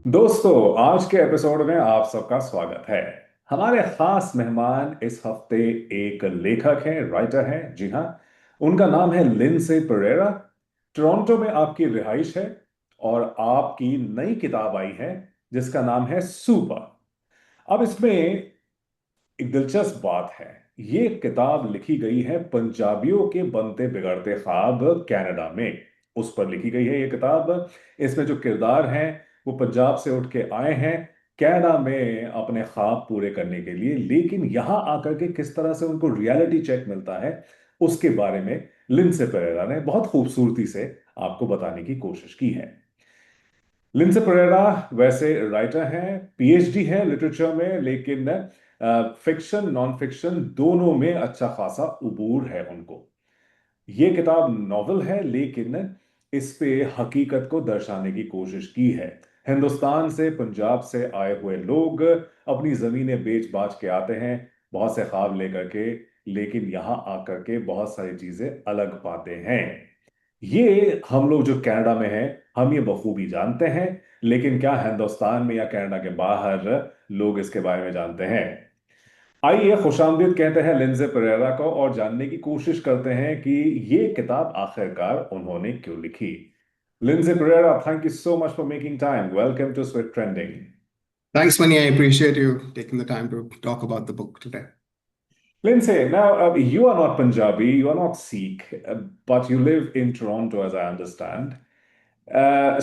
दोस्तों, आज के एपिसोड में आप सबका स्वागत है। हमारे खास मेहमान इस हफ्ते एक लेखक हैं, राइटर हैं। जी हाँ, उनका नाम है लिंडसे पेरेरा। टोरंटो में आपकी रिहाइश है और आपकी नई किताब आई है जिसका नाम है सुपर। अब इसमें एक दिलचस्प बात है। ये किताब लिखी गई है पंजाबियों के बनते बिगड़ते ख्वाब कनाडा में, उस पर लिखी गई है ये किताब। इसमें जो किरदार हैं वो पंजाब से उठ के आए हैं कनाडा में अपने ख्वाब पूरे करने के लिए, लेकिन यहां आकर के किस तरह से उनको रियलिटी चेक मिलता है उसके बारे में लिंडसे पेरेरा ने बहुत खूबसूरती से आपको बताने की कोशिश की है। लिंडसे पेरेरा वैसे राइटर हैं, पीएचडी है लिटरेचर में, लेकिन फिक्शन नॉन फिक्शन दोनों में अच्छा खासा उबूर है उनको। ये किताब नॉवल है, लेकिन इस पे हकीकत को दर्शाने की कोशिश की है। हिंदुस्तान से, पंजाब से आए हुए लोग अपनी जमीनें बेच बाच के आते हैं बहुत से ख्वाब लेकर के, लेकिन यहां आकर के बहुत सारी चीजें अलग पाते हैं। ये हम लोग जो कनाडा में हैं हम ये बखूबी जानते हैं, लेकिन क्या हिंदुस्तान में या कनाडा के बाहर लोग इसके बारे में जानते हैं? आइए खुशामदीद कहते हैं लिंडसे पेरेरा को और जानने की कोशिश करते हैं कि ये किताब आखिरकार उन्होंने क्यों लिखी। Lindsay Pereira, thank you so much for making time. Welcome to sweet trending. Thanks, Mani. I appreciate you taking the time to talk about the book today. Lindsay, now you are not Punjabi, you are not Sikh, but you live in Toronto, as I understand.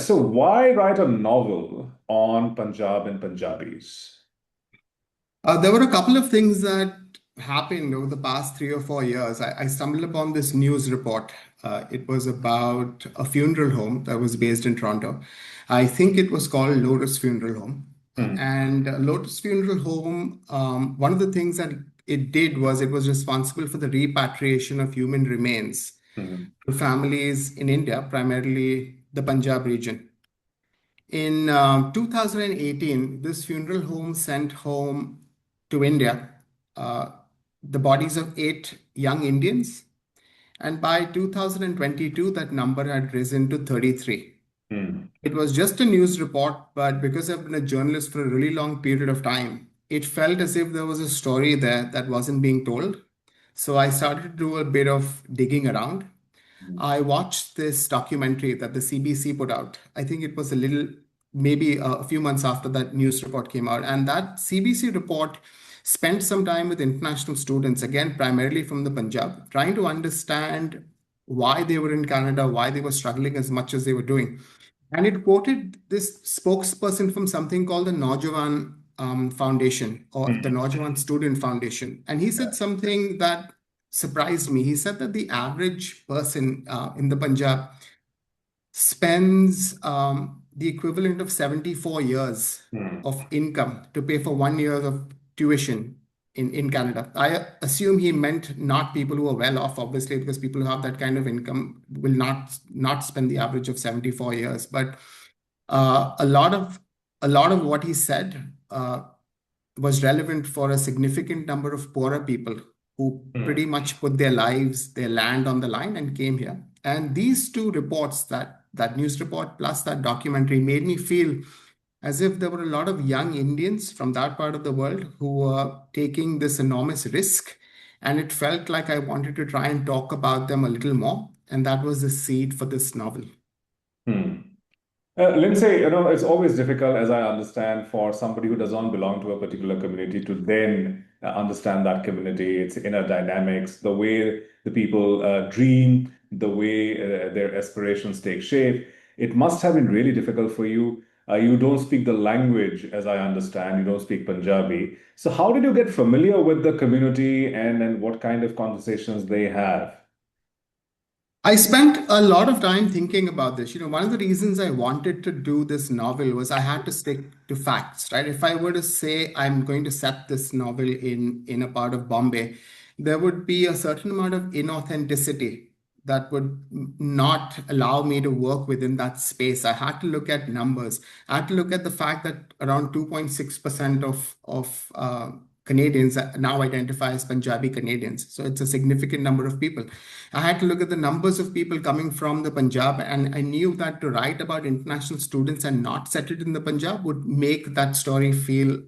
So why write a novel on Punjab and Punjabis? There were a couple of things that happened over the past 3 or 4 years. I stumbled upon this news report. It was about a funeral home that was based in Toronto. I think it was called Lotus Funeral Home. Hmm. And Lotus Funeral Home, one of the things that it did was it was responsible for the repatriation of human remains Hmm. to families in India, primarily the Punjab region. In 2018, this funeral home sent home to India uh, the bodies of 8 young Indians. And by 2022, that number had risen to 33. Hmm. It was just a news report, but because I've been a journalist for a really long period of time, it felt as if there was a story there that wasn't being told. So I started to do a bit of digging around. I watched this documentary that the CBC put out. I think it was maybe a few months after that news report came out. And that CBC report spent some time with international students, again, primarily from the Punjab, trying to understand why they were in Canada, why they were struggling as much as they were doing. And it quoted this spokesperson from something called the Naujawan Foundation or the Hmm. Naujawan Student Foundation. And he said something that surprised me. He said that the average person in the Punjab spends the equivalent of 74 years Hmm. of income to pay for 1 year of tuition in Canada. I assume he meant not people who are well off, obviously, because people who have that kind of income will not spend the average of 74 years. But uh, a lot of a lot of what he said was relevant for a significant number of poorer people who Hmm. pretty much put their lives, their land on the line and came here. And these two reports, that news report plus that documentary, made me feel as if there were a lot of young Indians from that part of the world who were taking this enormous risk. And it felt like I wanted to try and talk about them a little more. And that was the seed for this novel. Hmm. Lindsay, it's always difficult, as I understand, for somebody who does not belong to a particular community to then understand that community, its inner dynamics, the way the people dream, the way their aspirations take shape. It must have been really difficult for you. You don't speak the language, as I understand. You don't speak Punjabi. So, how did you get familiar with the community and what kind of conversations they have? I spent a lot of time thinking about this. One of the reasons I wanted to do this novel was I had to stick to facts, right? If I were to say I'm going to set this novel in a part of Bombay, there would be a certain amount of inauthenticity that would not allow me to work within that space. I had to look at numbers. I had to look at the fact that around 2.6% of Canadians now identify as Punjabi Canadians. So it's a significant number of people. I had to look at the numbers of people coming from the Punjab, and I knew that to write about international students and not settled in the Punjab would make that story feel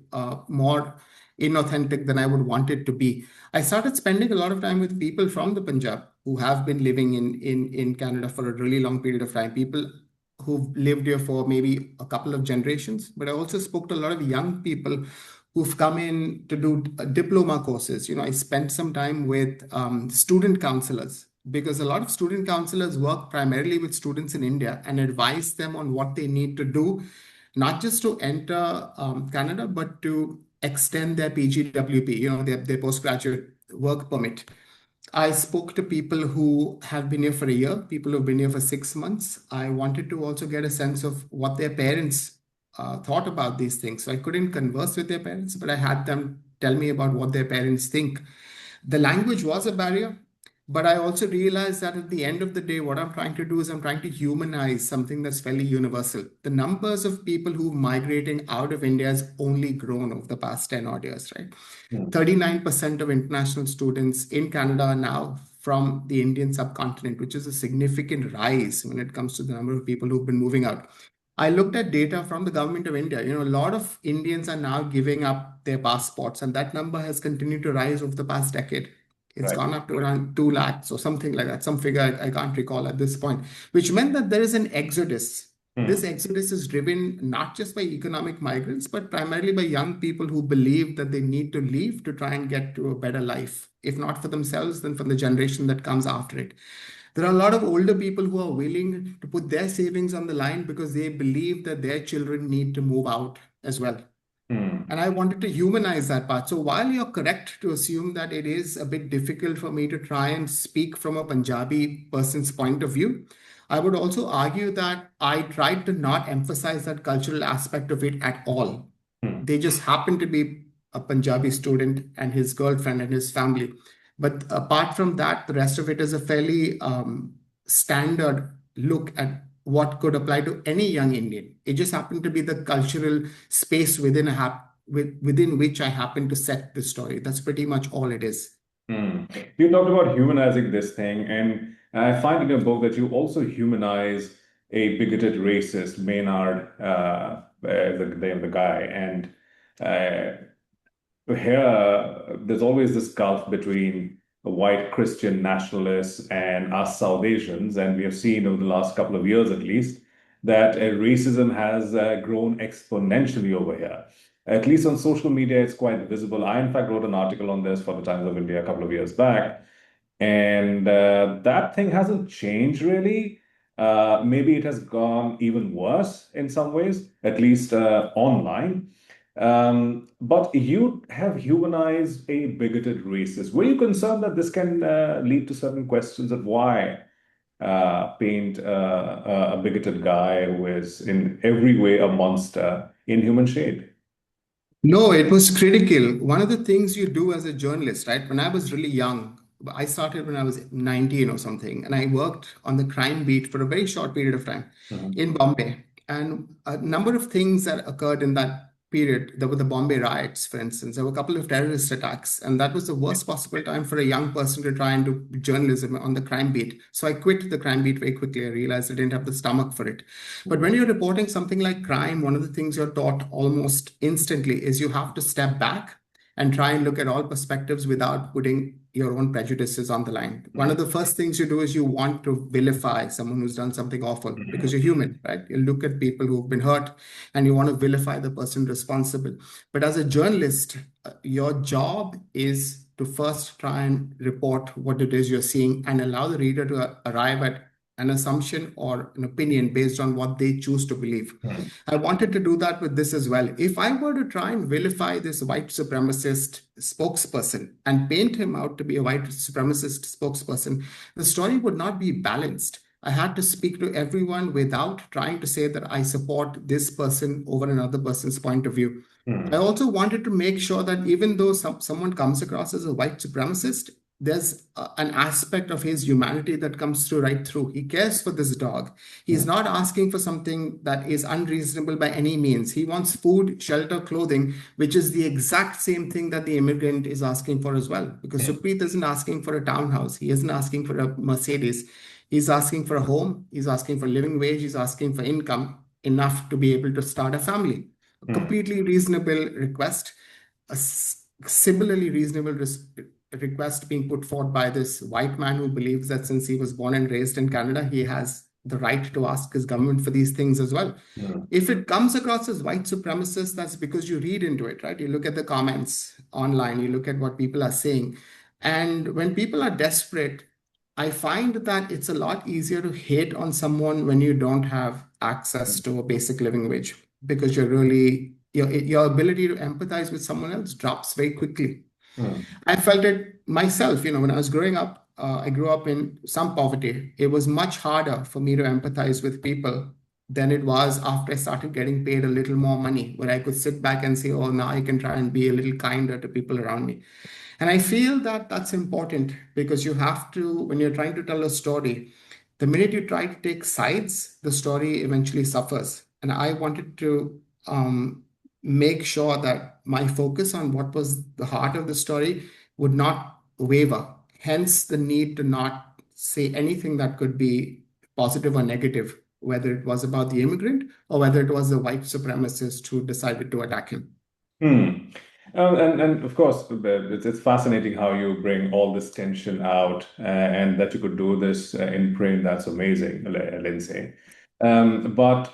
more inauthentic than I would want it to be. I started spending a lot of time with people from the Punjab who have been living in Canada for a really long period of time. People who've lived here for maybe a couple of generations, but I also spoke to a lot of young people who've come in to do diploma courses. I spent some time with student counselors because a lot of student counselors work primarily with students in India and advise them on what they need to do, not just to enter Canada, but to extend their PGWP, their postgraduate work permit. I spoke to people who have been here for a year, people who've been here for 6 months. I wanted to also get a sense of what their parents thought about these things. So I couldn't converse with their parents, but I had them tell me about what their parents think. The language was a barrier, but I also realized that at the end of the day, what I'm trying to do is I'm trying to humanize something that's fairly universal. The numbers of people who are migrating out of India has only grown over the past 10 odd years, right? 39% of international students in Canada are now from the Indian subcontinent, which is a significant rise when it comes to the number of people who've been moving out. I looked at data from the government of India. A lot of Indians are now giving up their passports, and that number has continued to rise over the past decade. It's Right. gone up to around 2 lakhs or something like that, some figure I can't recall at this point, which meant that there is an exodus. This exodus is driven not just by economic migrants, but primarily by young people who believe that they need to leave to try and get to a better life, if not for themselves, then for the generation that comes after it. There are a lot of older people who are willing to put their savings on the line because they believe that their children need to move out as well. And I wanted to humanize that part. So while you're correct to assume that it is a bit difficult for me to try and speak from a Punjabi person's point of view, I would also argue that I tried to not emphasize that cultural aspect of it at all. They just happen to be a Punjabi student and his girlfriend and his family. But apart from that, the rest of it is a fairly standard look at what could apply to any young Indian. It just happened to be the cultural space within which I happen to set the story. That's pretty much all it is. You talked about humanizing this thing, and I find in your book that you also humanize a bigoted racist, Maynard, the guy, and uh, here there's always this gulf between white Christian nationalists and us South Asians, and we have seen over the last couple of years at least that racism has grown exponentially over here. At least on social media, it's quite visible. I, in fact, wrote an article on this for the Times of India a couple of years back, and that thing hasn't changed really. Maybe it has gone even worse in some ways, at least online. But you have humanized a bigoted racist. Were you concerned that this can lead to certain questions of why paint a bigoted guy who is in every way a monster in human shade? No, it was critical. One of the things you do as a journalist, right? When I was really young, I started when I was 19 or something, and I worked on the crime beat for a very short period of time in Bombay. And a number of things that occurred in that period, there were the Bombay riots, for instance. There were a couple of terrorist attacks, and that was the worst possible time for a young person to try and do journalism on the crime beat. So I quit the crime beat very quickly. I realized I didn't have the stomach for it. But when you're reporting something like crime, one of the things you're taught almost instantly is you have to step back and try and look at all perspectives without putting your own prejudices on the line. One of the first things you do is you want to vilify someone who's done something awful because you're human, right? You look at people who've been hurt and you want to vilify the person responsible. But as a journalist, your job is to first try and report what it is you're seeing and allow the reader to arrive at an assumption or an opinion based on what they choose to believe. I wanted to do that with this as well. If I were to try and vilify this white supremacist spokesperson and paint him out to be a white supremacist spokesperson, the story would not be balanced. I had to speak to everyone without trying to say that I support this person over another person's point of view. I also wanted to make sure that even though someone comes across as a white supremacist, there's an aspect of his humanity that comes through right through. He cares for this dog. He's mm, not asking for something that is unreasonable by any means. He wants food, shelter, clothing, which is the exact same thing that the immigrant is asking for as well. Because mm, Supreet isn't asking for a townhouse. He isn't asking for a Mercedes. He's asking for a home. He's asking for living wage. He's asking for income enough to be able to start a family. A mm, completely reasonable request. Similarly reasonable request being put forth by this white man who believes that since he was born and raised in Canada, he has the right to ask his government for these things as well. mm, If it comes across as white supremacist, that's because you read into it, right? You look at the comments online, you look at what people are saying. And when people are desperate, I find that it's a lot easier to hate on someone when you don't have access to a basic living wage because your ability to empathize with someone else drops very quickly. mm, I felt it myself, when I was growing up, I grew up in some poverty. It was much harder for me to empathize with people than it was after I started getting paid a little more money, where I could sit back and say, oh, now I can try and be a little kinder to people around me. And I feel that that's important because you have to, when you're trying to tell a story, the minute you try to take sides, the story eventually suffers. And I wanted to make sure that my focus on what was the heart of the story would not waver. Hence, the need to not say anything that could be positive or negative, whether it was about the immigrant or whether it was the white supremacist who decided to attack him. mm. And of course, it's fascinating how you bring all this tension out and that you could do this in print. That's amazing, Lindsay. But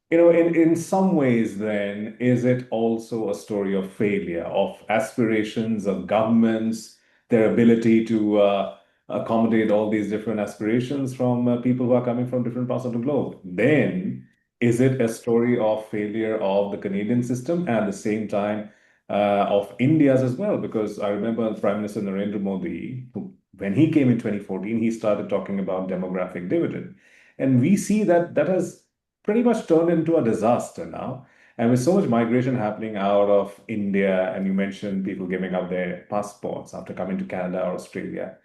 in some ways, then, is it also a story of failure, of aspirations of governments, their ability to accommodate all these different aspirations from people who are coming from different parts of the globe? Then, is it a story of failure of the Canadian system and at the same time of India's as well? Because I remember Prime Minister Narendra Modi, when he came in 2014, he started talking about demographic dividend. And we see that that has pretty much turned into a disaster now. And with so much migration happening out of India, and you mentioned people giving up their passports after coming to Canada or Australia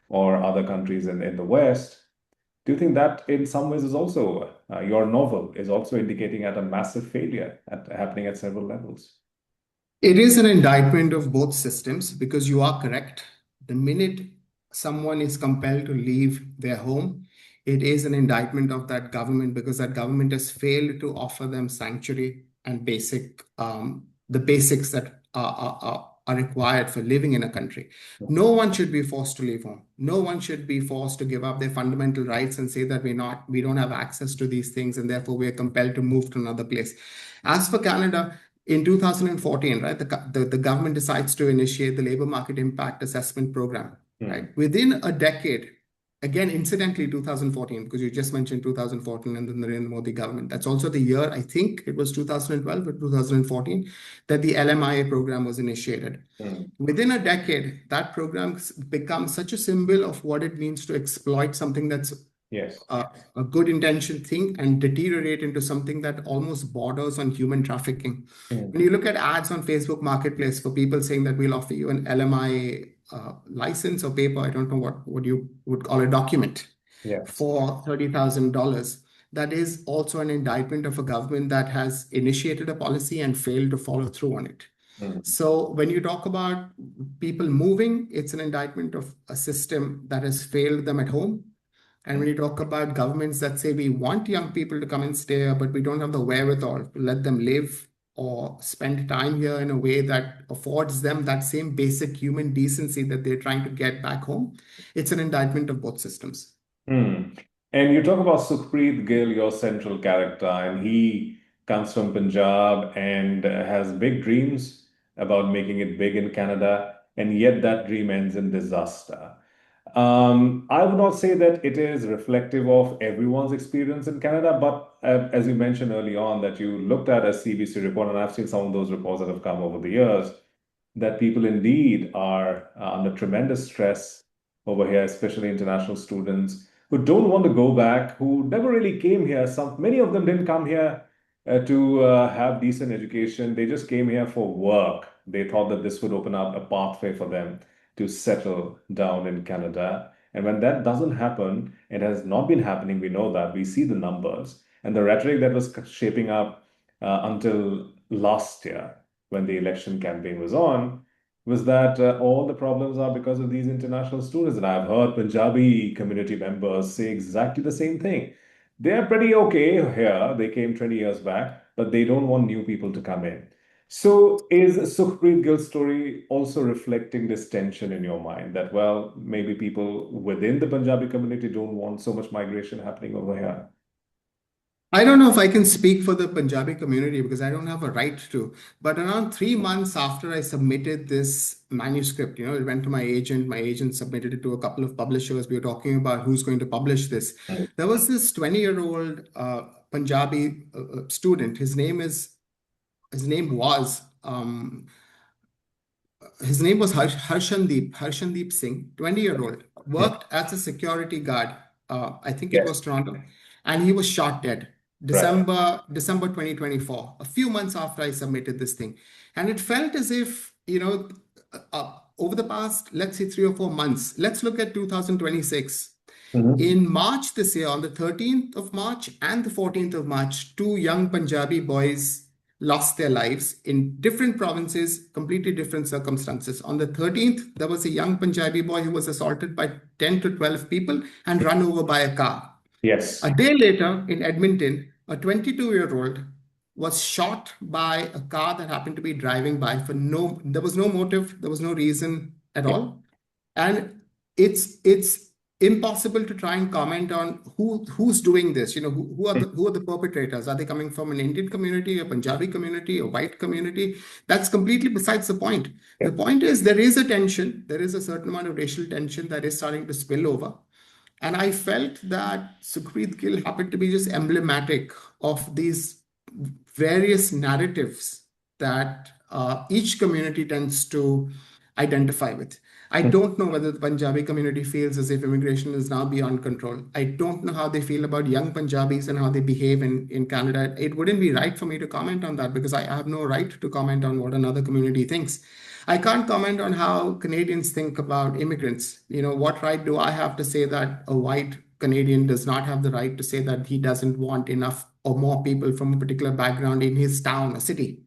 or other countries in the West, do you think that in some ways is also your novel is also indicating at a massive failure happening at several levels? It is an indictment of both systems because you are correct. The minute someone is compelled to leave their home, it is an indictment of that government because that government has failed to offer them sanctuary and the basics that are required for living in a country. No one should be forced to leave home. No one should be forced to give up their fundamental rights and say that we don't have access to these things and therefore we are compelled to move to another place. As for Canada, in 2014, right, the government decides to initiate the labor market impact assessment program, Hmm. right? Within a decade, again, incidentally, 2014, because you just mentioned 2014 and the Narendra Modi government. That's also the year, I think it was 2012 or 2014, that the LMIA program was initiated. Hmm. Within a decade, that program becomes such a symbol of what it means to exploit something that's Yes. a good intention thing and deteriorate into something that almost borders on human trafficking. Hmm. When you look at ads on Facebook Marketplace for people saying that we'll offer you an LMI license or paper, I don't know what you would call a document Yes. for $30,000, that is also an indictment of a government that has initiated a policy and failed to follow through on it. Hmm. So when you talk about people moving, it's an indictment of a system that has failed them at home. And when you talk about governments that say we want young people to come and stay here, but we don't have the wherewithal to let them live or spend time here in a way that affords them that same basic human decency that they're trying to get back home, it's an indictment of both systems. Hmm. And you talk about Sukhpreet Gill, your central character, and he comes from Punjab and has big dreams about making it big in Canada, and yet that dream ends in disaster. I would not say that it is reflective of everyone's experience in Canada, but as you mentioned early on, that you looked at a CBC report, and I've seen some of those reports that have come over the years, that people indeed are under tremendous stress over here, especially international students who don't want to go back, who never really came here. Many of them didn't come here to have decent education. They just came here for work. They thought that this would open up a pathway for them. to settle down in Canada. And when that doesn't happen, it has not been happening. We know that. We see the numbers and the rhetoric that was shaping up until last year when the election campaign was on was that all the problems are because of these international students. And I've heard Punjabi community members say exactly the same thing. They are pretty okay here. They came 20 years back, but they don't want new people to come in. So is Sukhpreet Gill's story also reflecting this tension in your mind that, well, maybe people within the Punjabi community don't want so much migration happening over here? I don't know if I can speak for the Punjabi community because I don't have a right to. But around 3 months after I submitted this manuscript, it went to my agent. My agent submitted it to a couple of publishers. We were talking about who's going to publish this. Mm. There was this 20-year-old Punjabi student. His name was Harshandeep Singh, 20-year-old, Yeah. worked as a security guard. I think it Yes. was Toronto, and he was shot dead. Right. December 2024, a few months after I submitted this thing. And it felt as if, over the past, let's say 3 or 4 months, let's look at 2026. Mhm. In March this year, on the 13th of March and the 14th of March, two young Punjabi boys lost their lives in different provinces, completely different circumstances. On the 13th, there was a young Punjabi boy who was assaulted by 10 to 12 people and run over by a car. A Yes. day later, in Edmonton, a 22-year-old was shot by a car that happened to be driving by there was no motive, there was no reason at Yeah. all. And it's impossible to try and comment on who's doing this. Who are the perpetrators? Are they coming from an Indian community, a Punjabi community, a white community? That's completely besides the point. Yeah. The point is there is a tension, there is a certain amount of racial tension that is starting to spill over. And I felt that Sukhpreet Gill happened to be just emblematic of these various narratives that each community tends to identify with. I don't know whether the Punjabi community feels as if immigration is now beyond control. I don't know how they feel about young Punjabis and how they behave in Canada. It wouldn't be right for me to comment on that because I have no right to comment on what another community thinks. I can't comment on how Canadians think about immigrants. What right do I have to say that a white Canadian does not have the right to say that he doesn't want enough or more people from a particular background in his town or city?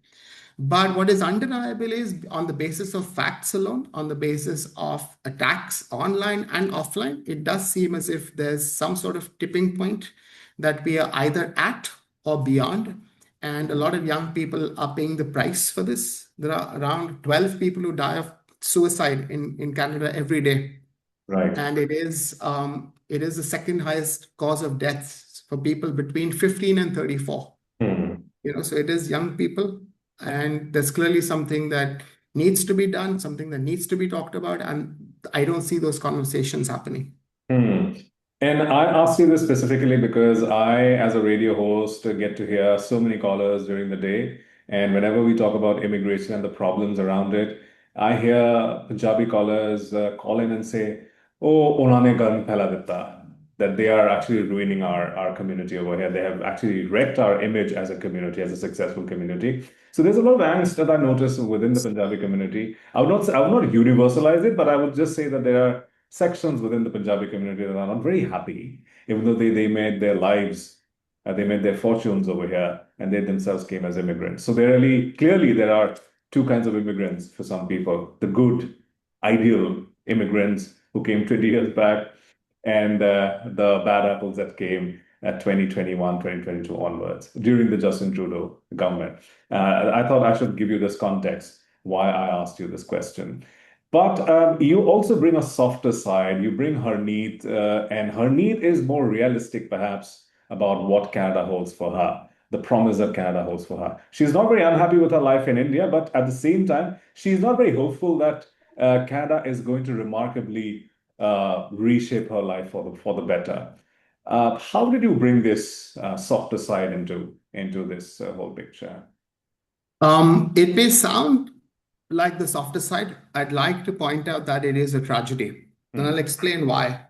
But what is undeniable is on the basis of facts alone, on the basis of attacks online and offline, it does seem as if there's some sort of tipping point that we are either at or beyond. And a lot of young people are paying the price for this. There are around 12 people who die of suicide in Canada every day. Right. And it is the second highest cause of deaths for people between 15 and 34. Hmm. So it is young people. And there's clearly something that needs to be done, something that needs to be talked about. And I don't see those conversations happening. Hmm. And I ask you this specifically because I, as a radio host, get to hear so many callers during the day. And whenever we talk about immigration and the problems around it, I hear Punjabi callers call in and say, "Oh, उन्होंने ne garm फैला दिता." That they are actually ruining our community over here. They have actually wrecked our image as a community, as a successful community. So there's a lot of angst that I notice within the Punjabi community. I would not universalize it, but I would just say that there are sections within the Punjabi community that are not very happy, even though they made their lives, they made their fortunes over here, and they themselves came as immigrants. So clearly there are two kinds of immigrants for some people: the good, ideal immigrants who came 20 years back, and the bad apples that came at 2021, 2022 onwards during the Justin Trudeau government. I thought I should give you this context why I asked you this question. But you also bring a softer side. You bring Harneet, and Harneet is more realistic, perhaps, about what Canada holds for her, the promise that Canada holds for her. She's not very unhappy with her life in India, but at the same time, she's not very hopeful that Canada is going to remarkably reshape her life for the better. How did you bring this softer side into this whole picture? It may sound like the softer side. I'd like to point out that it is a tragedy. And I'll explain why.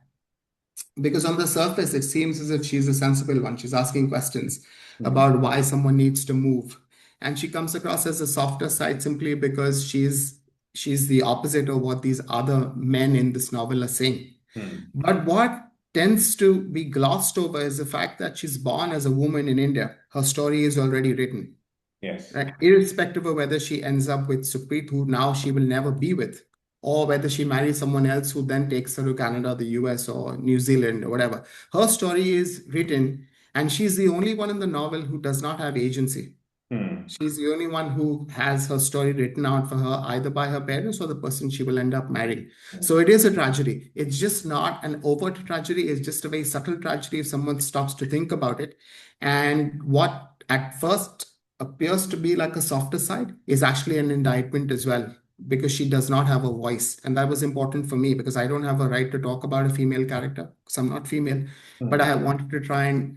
Because on the surface, it seems as if she's a sensible one. She's asking questions about why someone needs to move. And she comes across as a softer side simply because she's she's the opposite of what these other men in this novel are saying. Hmm. But what tends to be glossed over is the fact that she's born as a woman in India. Her story is already written, Yes. right? Irrespective of whether she ends up with Supreet, who now she will never be with, or whether she marries someone else who then takes her to Canada, the US, or New Zealand, or whatever. Her story is written, and she's the only one in the novel who does not have agency. Hmm. She's the only one who has her story written out for her, either by her parents or the person she will end up marrying. So it is a tragedy. It's just not an overt tragedy. It's just a very subtle tragedy if someone stops to think about it. And what at first appears to be like a softer side is actually an indictment as well, because she does not have a voice. And that was important for me because I don't have a right to talk about a female character because I'm not female. But Hmm. I wanted to try and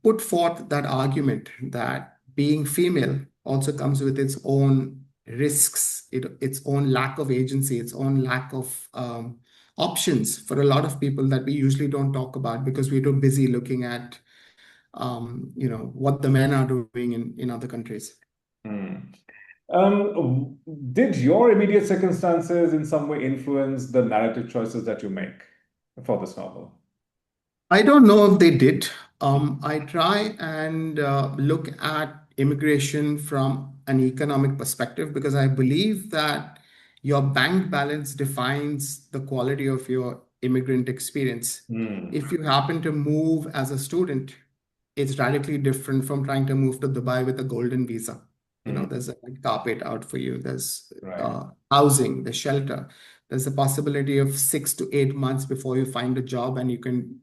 put forth that argument that being female also comes with its own risks, its own lack of agency, its own lack of options for a lot of people that we usually don't talk about because we're too busy looking at what the men are doing in other countries. Hmm. Did your immediate circumstances in some way influence the narrative choices that you make for this novel? I don't know if they did. I try and look at immigration from an economic perspective because I believe that your bank balance defines the quality of your immigrant experience. Hmm. If you happen to move as a student, it's radically different from trying to move to Dubai with a golden visa. Hmm. There's a red carpet out for you, there's Right. housing, there's shelter, there's a possibility of 6 to 8 months before you find a job and you can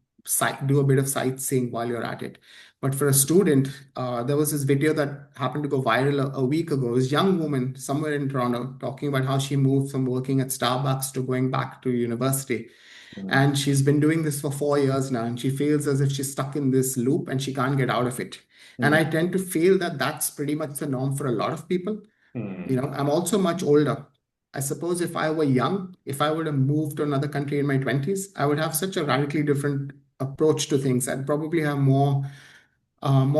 do a bit of sightseeing while you're at it. But for a student, there was this video that happened to go viral a week ago. It was a young woman somewhere in Toronto talking about how she moved from working at Starbucks to going back to university. Hmm. And she's been doing this for 4 years now, and she feels as if she's stuck in this loop and she can't get out of it. And Hmm. I tend to feel that that's pretty much the norm for a lot of people. Hmm. I'm also much older. I suppose if I were young, if I would have moved to another country in my 20s, I would have such a radically different approach to things. I'd probably have more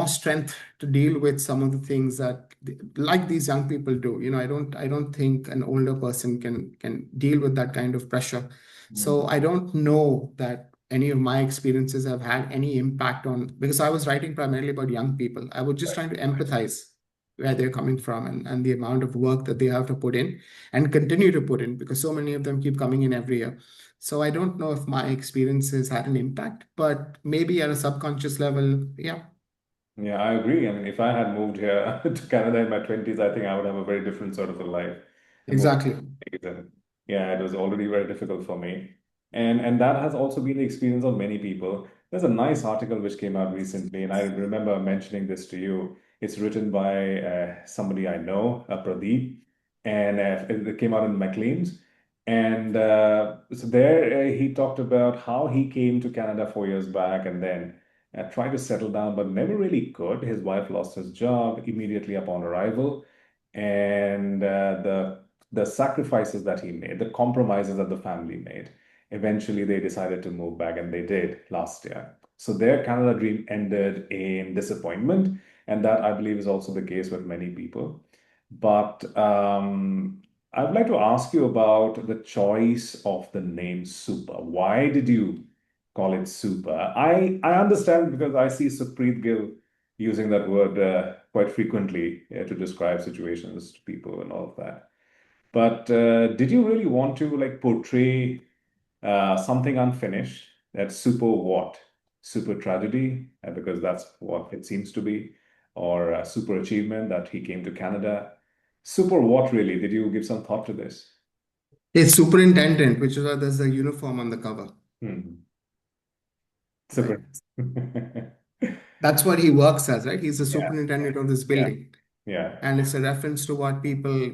strength to deal with some of the things that like these young people do. I don't think an older person can deal with that kind of pressure. Hmm. So I don't know that any of my experiences have had any impact on, because I was writing primarily about young people. I was just trying to empathize where they're coming from, and the amount of work that they have to put in and continue to put in, because so many of them keep coming in every year. So I don't know if my experiences had an impact, but maybe at a subconscious level, yeah. Yeah, I agree. I mean, if I had moved here to Canada in my 20s, I think I would have a very different sort of a life. And moved Exactly. and yeah, it was already very difficult for me. And that has also been the experience of many people. There's a nice article which came out recently, and I remember mentioning this to you. It's written by somebody I know, Pradeep, and it came out in Maclean's. And so there he talked about how he came to Canada 4 years back and then tried to settle down, but never really could. His wife lost his job immediately upon arrival, and the sacrifices that he made, the compromises that the family made. Eventually, they decided to move back, and they did last year. So their Canada dream ended in disappointment, and that I believe is also the case with many people. But I would like to ask you about the choice of the name Super. Why did you call it super? I understand because I see Supreet Gill using that word quite frequently to describe situations to people and all of that. But did you really want to like portray something unfinished? That super what? Super tragedy, because that's what it seems to be, or super achievement that he came to Canada. Super what really? Did you give some thought to this? It's superintendent, which is why there's a uniform on the cover, Hmm. right? Super. That's what he works as, right? He's the Yeah, superintendent of this yeah, building. yeah. And it's a reference to what people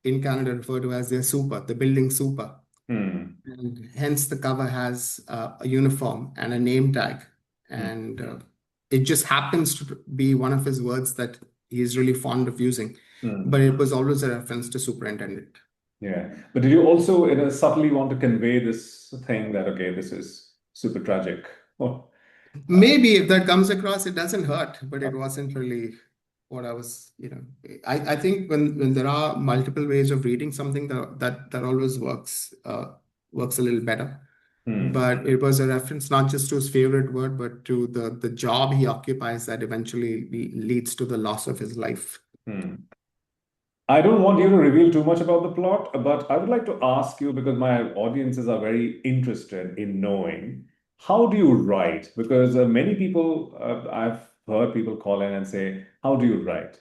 in Canada refer to as their super, the building super. Hmm. And hence the cover has a uniform and a name tag. Hmm. And it just happens to be one of his words that he's really fond of using. But Hmm. it was always a reference to superintendent. Yeah. But did you also, subtly want to convey this thing that, okay, this is super tragic? Oh, uh, Maybe if that comes across, it doesn't hurt, but it wasn't really. what I was, I think when there are multiple ways of reading something, that always works a little better. Hmm. But it was a reference not just to his favorite word, but to the job he occupies that eventually leads to the loss of his life. Hmm. I don't want you to reveal too much about the plot, but I would like to ask you because my audiences are very interested in knowing how do you write? Because many people, I've heard people call in and say, how do you write?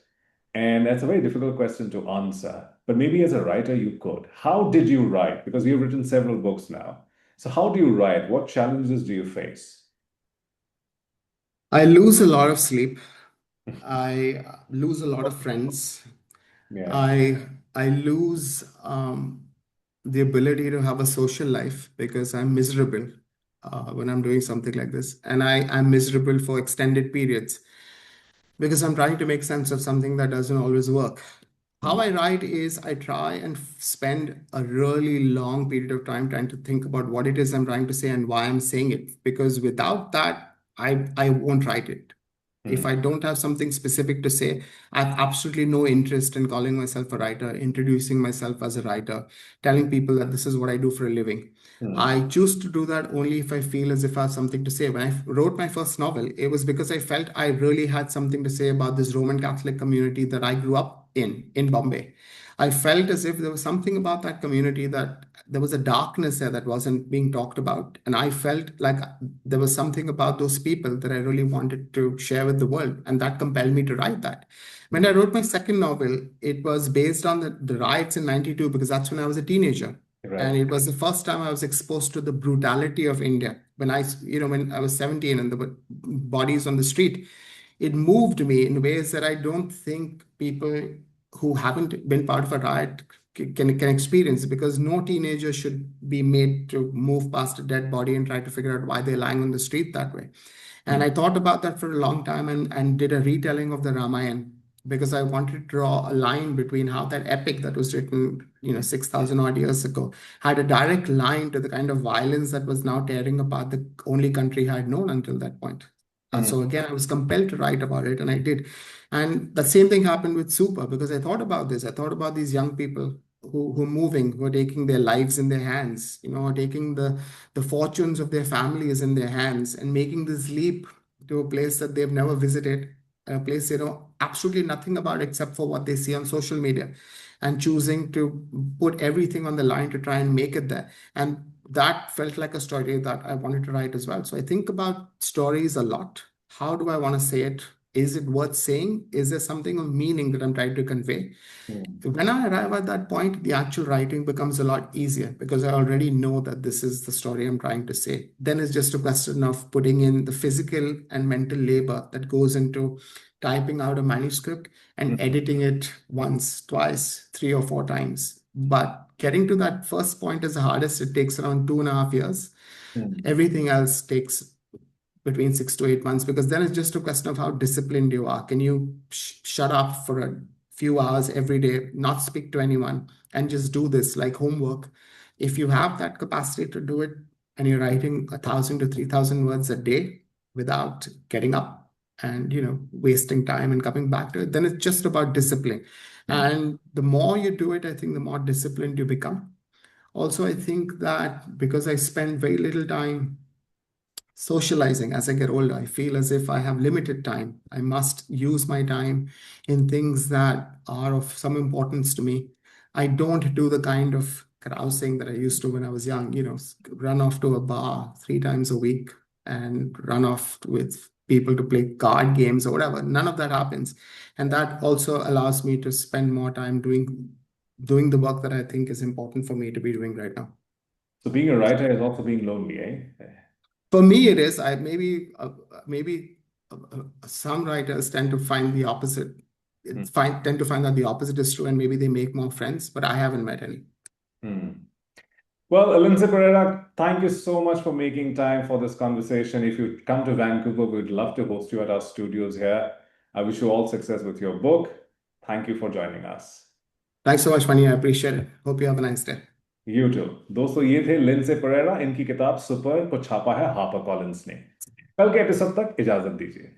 And that's a very difficult question to answer. But maybe as a writer, you could. How did you write? Because you've written several books now. So, how do you write? What challenges do you face? I lose a lot of sleep. I lose a lot of friends. Yeah. I lose the ability to have a social life because I'm miserable when I'm doing something like this, and I'm miserable for extended periods because I'm trying to make sense of something that doesn't always work. How Hmm. I write is I try and spend a really long period of time trying to think about what it is I'm trying to say and why I'm saying it. Because without that, I won't write it. If Hmm. I don't have something specific to say, I have absolutely no interest in calling myself a writer, introducing myself as a writer, telling people that this is what I do for a living. Hmm. I choose to do that only if I feel as if I have something to say. When I wrote my first novel, it was because I felt I really had something to say about this Roman Catholic community that I grew up in Bombay. I felt as if there was something about that community that there was a darkness there that wasn't being talked about. And I felt like there was something about those people that I really wanted to share with the world. And that compelled me to write that. When I Hmm. wrote my second novel, it was based on the riots in 92 because that's when I was a teenager. And Right. it was the first time I was exposed to the brutality of India. When I was 17 and there were bodies on the street, it moved me in ways that I don't think people who haven't been part of a riot can experience, because no teenager should be made to move past a dead body and try to figure out why they're lying on the street that way. And Hmm. I thought about that for a long time and did a retelling of the Ramayana because I wanted to draw a line between how that epic that was written, 6,000 odd years ago had a direct line to the kind of violence that was now tearing apart the only country I had known until that point. So Hmm. again, I was compelled to write about it, and I did. And the same thing happened with Super because I thought about this. I thought about these young people who are moving, who are taking their lives in their hands, taking the fortunes of their families in their hands and making this leap to a place that they've never visited, a place they know absolutely nothing about except for what they see on social media, and choosing to put everything on the line to try and make it there. And that felt like a story that I wanted to write as well. So I think about stories a lot. How do I want to say it? Is it worth saying? Is there something of meaning that I'm trying to convey? Hmm. When I arrive at that point, the actual writing becomes a lot easier because I already know that this is the story I'm trying to say. Then it's just a question of putting in the physical and mental labor that goes into typing out a manuscript and Hmm. editing it once, twice, three or four times. But getting to that first point is the hardest. It takes around 2.5 years. Hmm. Everything else takes between 6 to 8 months, because then it's just a question of how disciplined you are. Can you shut up for a few hours every day, not speak to anyone, and just do this like homework? If you have that capacity to do it and you're writing 1,000 to 3,000 words a day without getting up and wasting time and coming back to it, then it's just about discipline. Hmm. And the more you do it, I think the more disciplined you become. Also, I think that because I spend very little time socializing as I get older, I feel as if I have limited time. I must use my time in things that are of some importance to me. I don't do the kind of carousing that I used to when I was young, run off to a bar 3 times a week and run off with people to play card games or whatever. None of that happens. And that also allows me to spend more time doing the work that I think is important for me to be doing right now. So being a writer is also being lonely, eh? For me, it is. I maybe some writers tend to find the opposite. Hmm. Tend to find that the opposite is true, and maybe they make more friends. But I haven't met any. Hmm. Well, Lindsay Pereira, thank you so much for making time for this conversation. If you come to Vancouver, we'd love to host you at our studios here. I wish you all success with your book. Thank you for joining us. Thanks so much, Mani. I appreciate it. Hope you have a nice day. You too। दोस्तों ये थे Lindsey Perera. इनकी किताब super को छापा है hopper Collins ने। कल के एपिसोड तक इजाजत दीजिए।